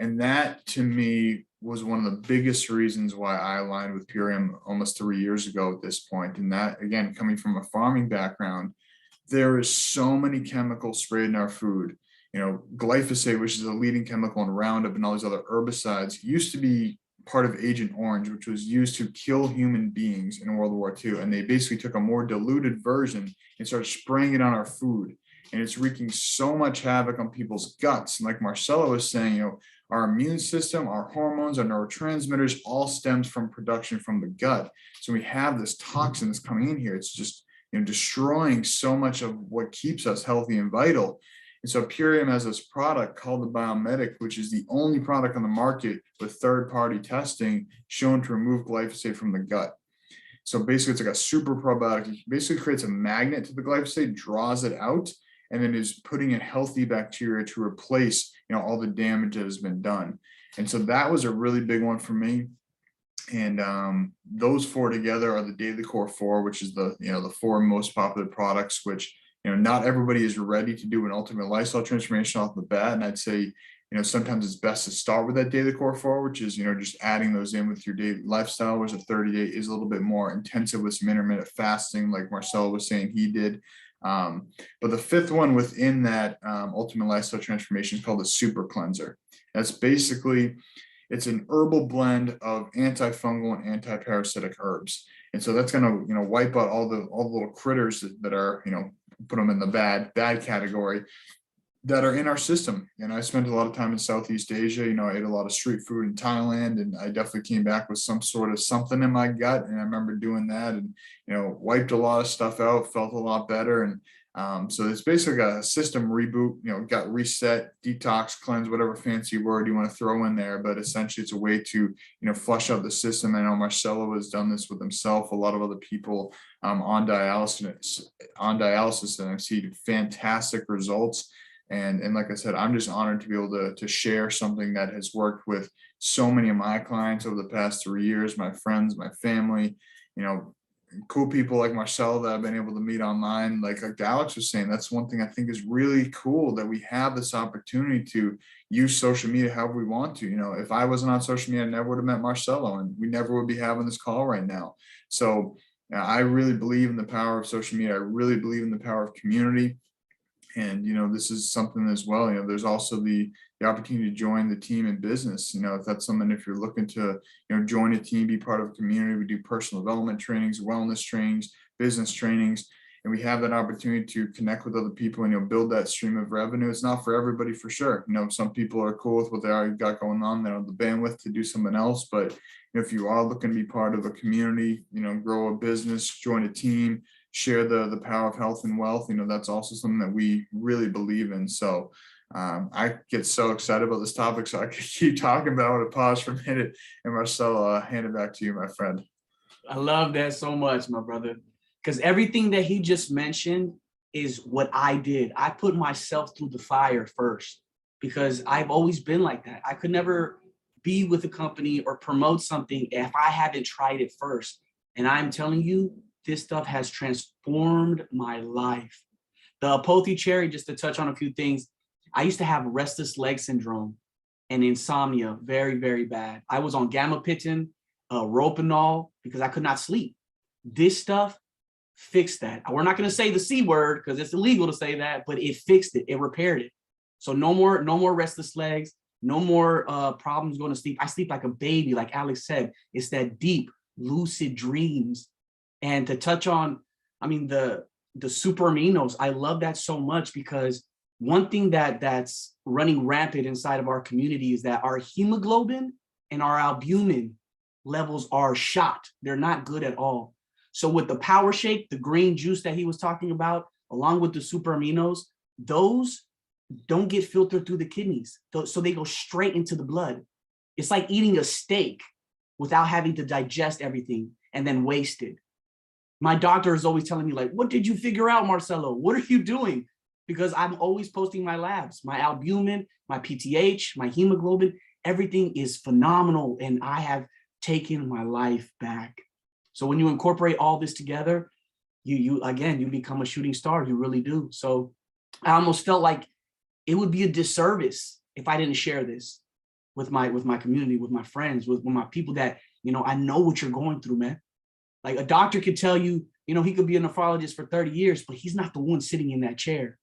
Speaker 4: And that to me was one of the biggest reasons why I aligned with Purium almost 3 years ago at this point. And that, again, coming from a farming background, there is so many chemicals sprayed in our food. You know, glyphosate, which is a leading chemical in Roundup and all these other herbicides, used to be part of Agent Orange, which was used to kill human beings in World War II. And they basically took a more diluted version and started spraying it on our food. And it's wreaking so much havoc on people's guts. And like Marcelo was saying, you know, our immune system, our hormones, our neurotransmitters all stems from production from the gut. So we have this toxin that's coming in here. It's just, you know, destroying so much of what keeps us healthy and vital. And so Purium has this product called the Biomedic, which is the only product on the market with third-party testing shown to remove glyphosate from the gut. So basically, it's like a super probiotic. It basically creates a magnet to the glyphosate, draws it out, and then is putting in healthy bacteria to replace, you know, all the damage that has been done. And so that was a really big one for me. And those four together are the Daily Core 4, which is the, you know, the four most popular products, which, you know, not everybody is ready to do an ultimate lifestyle transformation off the bat. And I'd say, you know, sometimes it's best to start with that Daily Core 4, which is, you know, just adding those in with your daily lifestyle, whereas a 30-day is a little bit more intensive with some intermittent fasting, like Marcelo was saying he did. But the fifth one within that ultimate lifestyle transformation is called the Super Cleanser. That's basically, it's an herbal blend of antifungal and anti-parasitic herbs. And so that's going to, you know, wipe out all the little critters that are, you know, put them in the bad category that are in our system. And I spent a lot of time in Southeast Asia. You know, I ate a lot of street food in Thailand, and I definitely came back with some sort of something in my gut. And I remember doing that and, you know, wiped a lot of stuff out, felt a lot better. And so it's basically a system reboot, you know, got reset, detox, cleanse, whatever fancy word you want to throw in there. But essentially it's a way to, you know, flush out the system. I know Marcelo has done this with himself, a lot of other people on dialysis, and I've seen fantastic results. And like I said, I'm just honored to be able to share something that has worked with so many of my clients over the past 3 years, my friends, my family, you know, cool people like Marcelo that I've been able to meet online. Like Alex was saying, that's one thing I think is really cool, that we have this opportunity to use social media however we want to. You know, if I wasn't on social media, I never would have met Marcelo, and we never would be having this call right now. So I really believe in the power of social media. I really believe in the power of community. And, you know, this is something as well, you know, there's also the opportunity to join the team in business. You know, if that's something, if you're looking to, you know, join a team, be part of a community, we do personal development trainings, wellness trainings, business trainings, and we have that opportunity to connect with other people and, you know, build that stream of revenue. It's not for everybody, for sure. You know, some people are cool with what they already got going on. They don't have the bandwidth to do something else. But if you are looking to be part of a community, you know, grow a business, join a team, share the power of health and wealth, you know, that's also something that we really believe in. So I get so excited about this topic, so I could keep talking about it. Pause for a minute, and Marcelo, hand it back to you, my friend.
Speaker 1: I love that so much, my brother, because everything that he just mentioned is what I did. I put myself through the fire first, because I've always been like that. I could never be with a company or promote something if I haven't tried it first. And I'm telling you, this stuff has transformed my life. The apothecary, just to touch on a few things, I used to have restless leg syndrome and insomnia, very, very bad. I was on gabapentin, Ropanol, because I could not sleep. This stuff fixed that. We're not going to say the C word because it's illegal to say that, but it fixed it. It repaired it. So no more restless legs, no more problems going to sleep. I sleep like a baby, like Alex said. It's that deep, lucid dreams. And to touch on, I mean, the super aminos, I love that so much, because one thing that's running rampant inside of our community is that our hemoglobin and our albumin levels are shot. They're not good at all. So with the power shake, the green juice that he was talking about, along with the super aminos, those don't get filtered through the kidneys. So they go straight into the blood. It's like eating a steak without having to digest everything and then waste it. My doctor is always telling me, like, what did you figure out, Marcelo? What are you doing? because I'm always posting my labs, my albumin, my PTH, my hemoglobin, everything is phenomenal. And I have taken my life back. So when you incorporate all this together, you become a shooting star. You really do. So I almost felt like it would be a disservice if I didn't share this with my community, with my friends, with my people that, I know what you're going through, man. Like a doctor could tell you, he could be a nephrologist for 30 years, but he's not the one sitting in that chair.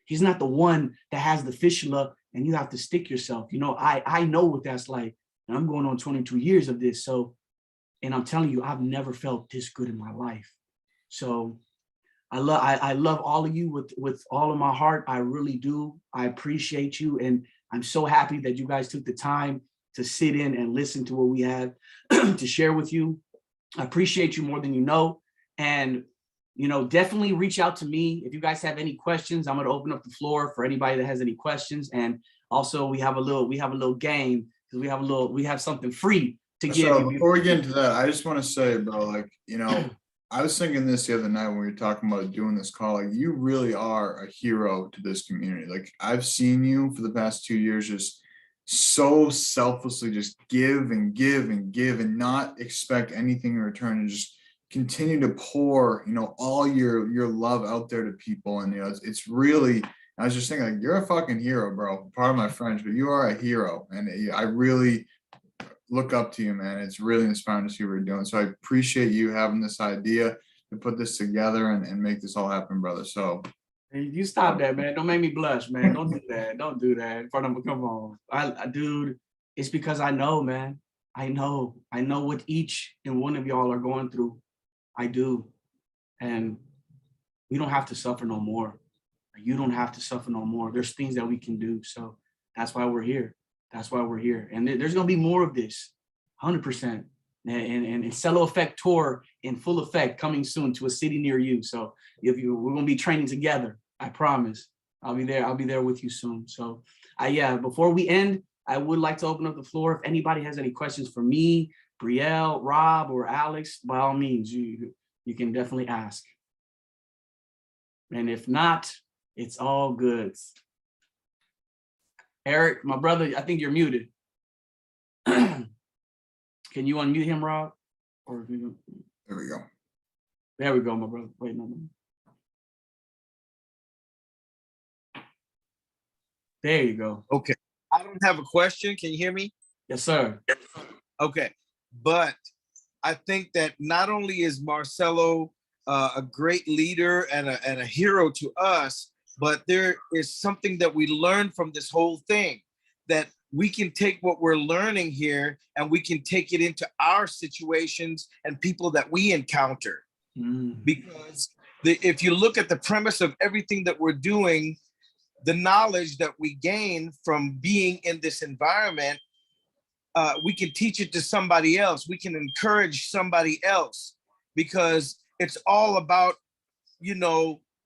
Speaker 1: He's not the one that has the fistula and you have to stick yourself. I know what that's like. And I'm going on 22 years of this. So, and I'm telling you, I've never felt this good in my life. So I love all of you with all of my heart. I really do. I appreciate you. And I'm so happy that you guys took the time to sit in and listen to what we have to share with you. I appreciate you more than you know. And, definitely reach out to me. If you guys have any questions, I'm going to open up the floor for anybody that has any questions. And also we have a little game because we have something free to give you.
Speaker 4: Before we get into that, I just want to say, bro, I was thinking this the other night when we were talking about doing this call, you really are a hero to this community. Like I've seen you for the past 2 years, just so selflessly just give and give and give and not expect anything in return and just continue to pour, all your love out there to people. And, it's really, I was just thinking like, you're a fucking hero, bro. Part of my French, but you are a hero. And I really look up to you, man. It's really inspiring to see what you're doing. So I appreciate you having this idea to put this together and make this all happen, brother. So
Speaker 1: hey, you stop that, man. Don't make me blush, man. Don't do that. Don't do that in front of me. Come on. Dude, it's because I know, man. I know what each and one of y'all are going through. I do. And we don't have to suffer no more. You don't have to suffer no more. There's things that we can do. So that's why we're here. That's why we're here. And there's going to be more of this, 100%. And CeloAffect tour in full effect coming soon to a city near you. So we're going to be training together. I promise. I'll be there. I'll be there with you soon. So before we end, I would like to open up the floor. If anybody has any questions for me, Brielle, Rob, or Alex, by all means, you can definitely ask. And if not, it's all good. Eric, my brother, I think you're muted. Can you unmute him, Rob? Or
Speaker 4: there we go.
Speaker 1: There we go, my brother. Wait, no. There you go.
Speaker 5: Okay. I don't have a question. Can you hear me?
Speaker 1: Yes, sir.
Speaker 5: Okay. But I think that not only is Marcelo a great leader and a hero to us, but there is something that we learn from this whole thing, that we can take what we're learning here and we can take it into our situations and people that we encounter. Because if you look at the premise of everything that we're doing, the knowledge that we gain from being in this environment, we can teach it to somebody else. We can encourage somebody else, because it's all about,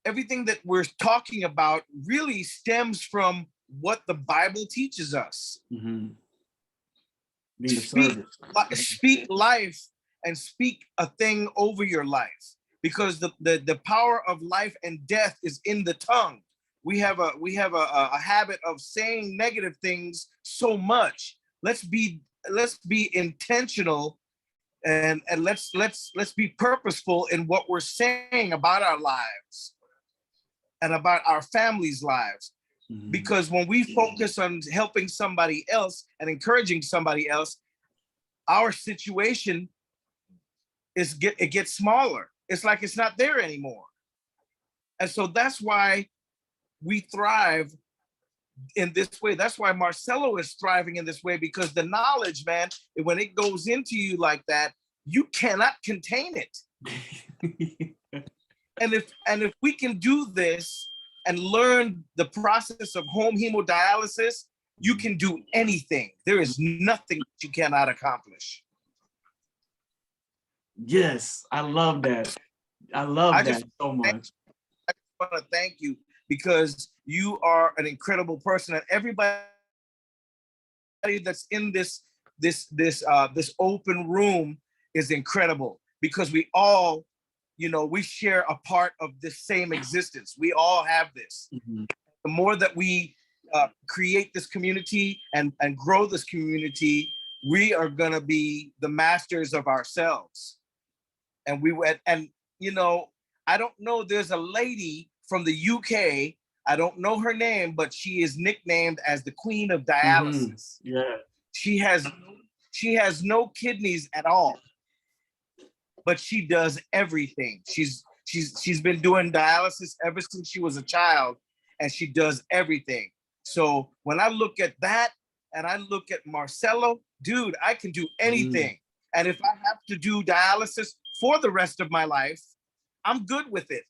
Speaker 5: everything that we're talking about really stems from what the Bible teaches us.
Speaker 1: Mm-hmm.
Speaker 5: Speak life and speak a thing over your life, because the power of life and death is in the tongue. We have a habit of saying negative things so much. Let's be intentional and let's be purposeful in what we're saying about our lives and about our families' lives. Mm-hmm. Because when we focus on helping somebody else and encouraging somebody else, our situation it gets smaller. It's like it's not there anymore. And so that's why we thrive in this way. That's why Marcelo is thriving in this way, because the knowledge, man, when it goes into you like that, you cannot contain it. And if we can do this and learn the process of home hemodialysis, you can do anything. There is nothing that you cannot accomplish.
Speaker 1: Yes, I love that. I love that so much.
Speaker 5: I just want to thank you, because you are an incredible person, and everybody that's in this open room is incredible, because we all you know, we share a part of this same existence. We all have this.
Speaker 1: Mhm.
Speaker 5: The more that we create this community and grow this community, we are gonna be the masters of ourselves. And you know, I don't know, there's a lady from the UK, I don't know her name, but she is nicknamed as the Queen of Dialysis.
Speaker 1: Yeah.
Speaker 5: She has no kidneys at all, but she does everything. She's been doing dialysis ever since she was a child, and she does everything. So when I look at that and I look at Marcelo, dude, I can do anything. And if I have to do dialysis for the rest of my life, I'm good with it.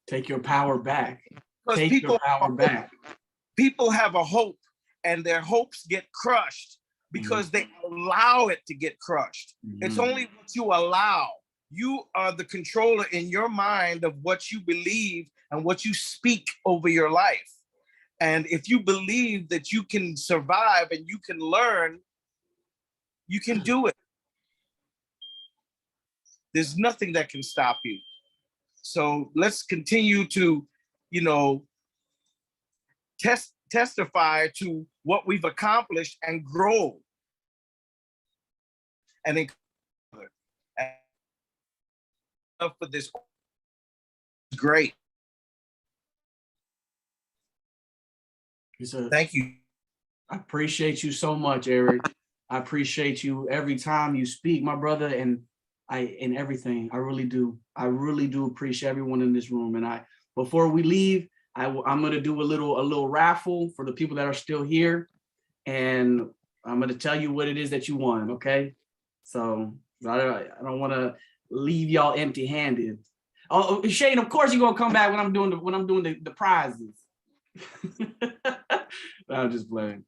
Speaker 1: Take your power back.
Speaker 5: Because
Speaker 1: Take your power back.
Speaker 5: People have a hope, and their hopes get crushed because they allow it to get crushed. It's only what you allow. You are the controller in your mind of what you believe and what you speak over your life. And if you believe that you can survive and you can learn, you can do it. There's nothing that can stop you. So let's continue to, you know, testify to what we've accomplished and grow. And for this, great. Thank you.
Speaker 1: I appreciate you so much, Eric. I appreciate you every time you speak, my brother, and everything. I really do. I really do appreciate everyone in this room. And before we leave, I'm gonna do a little raffle for the people that are still here, and I'm gonna tell you what it is that you won. Okay, so I don't want to leave y'all empty-handed. Oh, Shane, of course you're gonna come back when I'm doing the prizes. I'm just playing.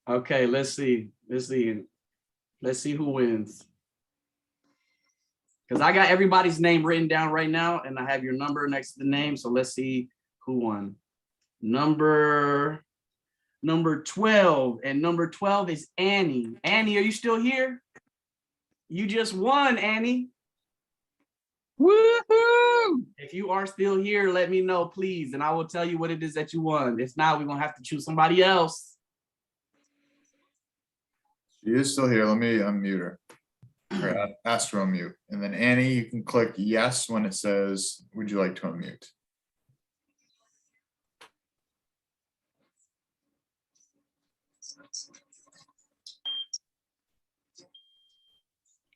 Speaker 1: Okay, let's see who wins. Because I got everybody's name written down right now, and I have your number next to the name. So let's see who won. Number 12, and number 12 is Annie. Annie, are you still here? You just won, Annie. Woohoo! If you are still here, let me know, please, and I will tell you what it is that you won. If not, we're gonna have to choose somebody else.
Speaker 4: She is still here. Let me unmute her. Or ask her to unmute. And then Annie, you can click yes when it says, would you like to unmute?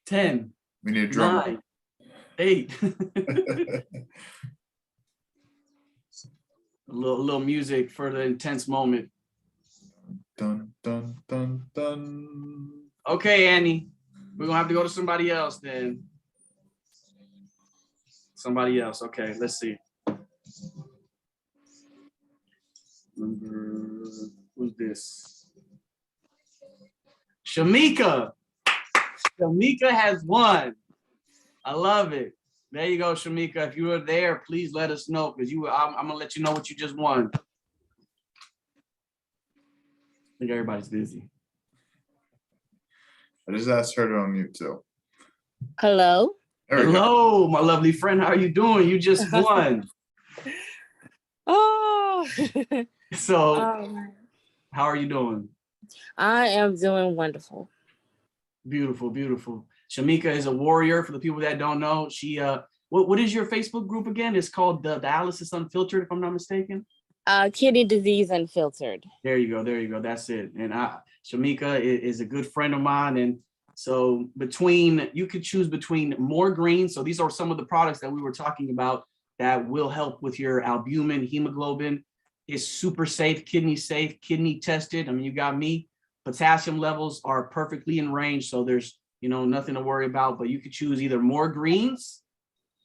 Speaker 1: Ten.
Speaker 4: We need a drum.
Speaker 1: 9, 8. A little music for the intense moment.
Speaker 4: Dun, dun, dun, dun.
Speaker 1: Okay, Annie, we're gonna have to go to somebody else then. Somebody else. Okay, let's see. Who's this? Shamika. Shamika has won. I love it. There you go, Shamika. If you were there, please let us know, because I'm gonna let you know what you just won. I think everybody's busy.
Speaker 4: I just asked her to unmute too.
Speaker 6: Hello.
Speaker 1: Hello, my lovely friend. How are you doing? You just won.
Speaker 6: Oh.
Speaker 1: So, how are you doing?
Speaker 6: I am doing wonderful.
Speaker 1: Beautiful, beautiful. Shamika is a warrior. For the people that don't know, she what is your Facebook group again? It's called the Dialysis Unfiltered, if I'm not mistaken.
Speaker 6: Kidney Disease Unfiltered.
Speaker 1: There you go. There you go. That's it. And Shamika is a good friend of mine. And so you could choose between More Green. So these are some of the products that we were talking about that will help with your albumin, hemoglobin. It's super safe, kidney tested. I mean, you got me. Potassium levels are perfectly in range. So there's, nothing to worry about, but you could choose either More Greens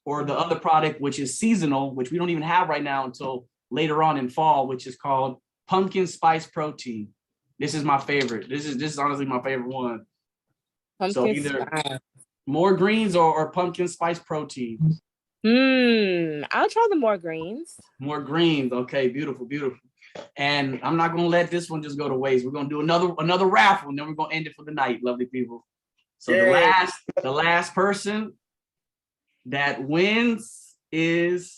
Speaker 1: or the other product, which is seasonal, which we don't even have right now until later on in fall, which is called Pumpkin Spice Protein. This is my favorite. This is honestly my favorite one. So either More Greens or Pumpkin Spice Protein.
Speaker 6: I'll try the More Greens.
Speaker 1: More Greens. Okay, beautiful, beautiful. And I'm not gonna let this one just go to waste. We're gonna do another raffle, and then we're gonna end it for the night, lovely people. So the last person that wins is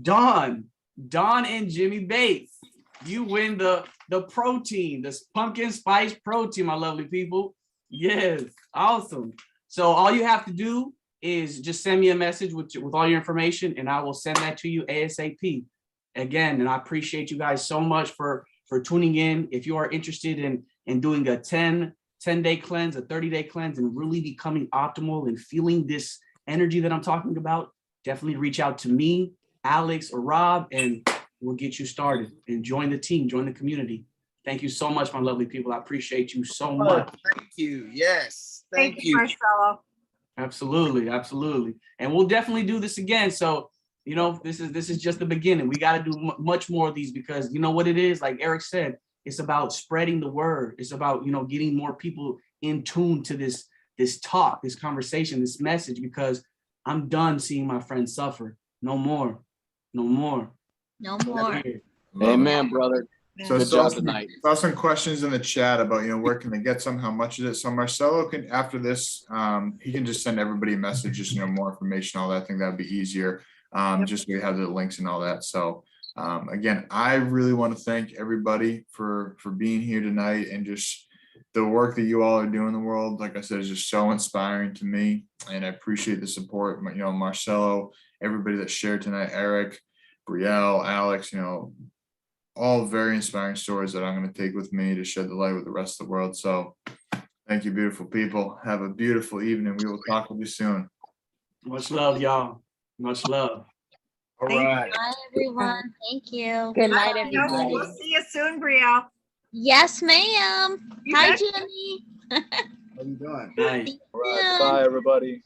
Speaker 1: Dawn and Jimmy Bates. You win the protein, this pumpkin spice protein, my lovely people. Yes, awesome. So all you have to do is just send me a message with all your information, and I will send that to you ASAP. Again, and I appreciate you guys so much for tuning in. If you are interested in doing a 10-day cleanse, a 30-day cleanse, and really becoming optimal and feeling this energy that I'm talking about, definitely reach out to me, Alex, or Rob, and we'll get you started and join the team, join the community. Thank you so much, my lovely people. I appreciate you so much.
Speaker 5: Thank you. Yes. Thank you.
Speaker 7: Marcelo.
Speaker 1: Absolutely, absolutely. And we'll definitely do this again. So, you know, this is just the beginning. We got to do much more of these, because you know what it is, like Eric said, it's about spreading the word. It's about, you know, getting more people in tune to this talk, this conversation, this message, because I'm done seeing my friends suffer. No more.
Speaker 2: No more.
Speaker 3: Amen, brother.
Speaker 4: So
Speaker 3: Good job tonight.
Speaker 4: saw some questions in the chat about, you know, where can they get some, how much is it? So Marcelo can, after this, he can just send everybody a message, just, you know, more information, all that. I think that'd be easier. Just so we have the links and all that. So again, I really want to thank everybody for being here tonight, and just the work that you all are doing in the world. Like I said, is just so inspiring to me, and I appreciate the support. You know, Marcelo, everybody that shared tonight, Eric, Brielle, Alex, you know, all very inspiring stories that I'm going to take with me to shed the light with the rest of the world. So thank you, beautiful people. Have a beautiful evening. We will talk with you soon.
Speaker 1: Much love, y'all. Much love.
Speaker 5: All
Speaker 7: Thank you.
Speaker 5: right.
Speaker 2: Bye, everyone. Thank you.
Speaker 6: Good night,
Speaker 7: We'll
Speaker 6: everybody.
Speaker 7: see you soon, Brielle.
Speaker 2: Yes, ma'am.
Speaker 7: You
Speaker 2: Hi,
Speaker 7: bet.
Speaker 2: Jimmy.
Speaker 5: How you doing?
Speaker 1: Night.
Speaker 3: All right. Bye, everybody.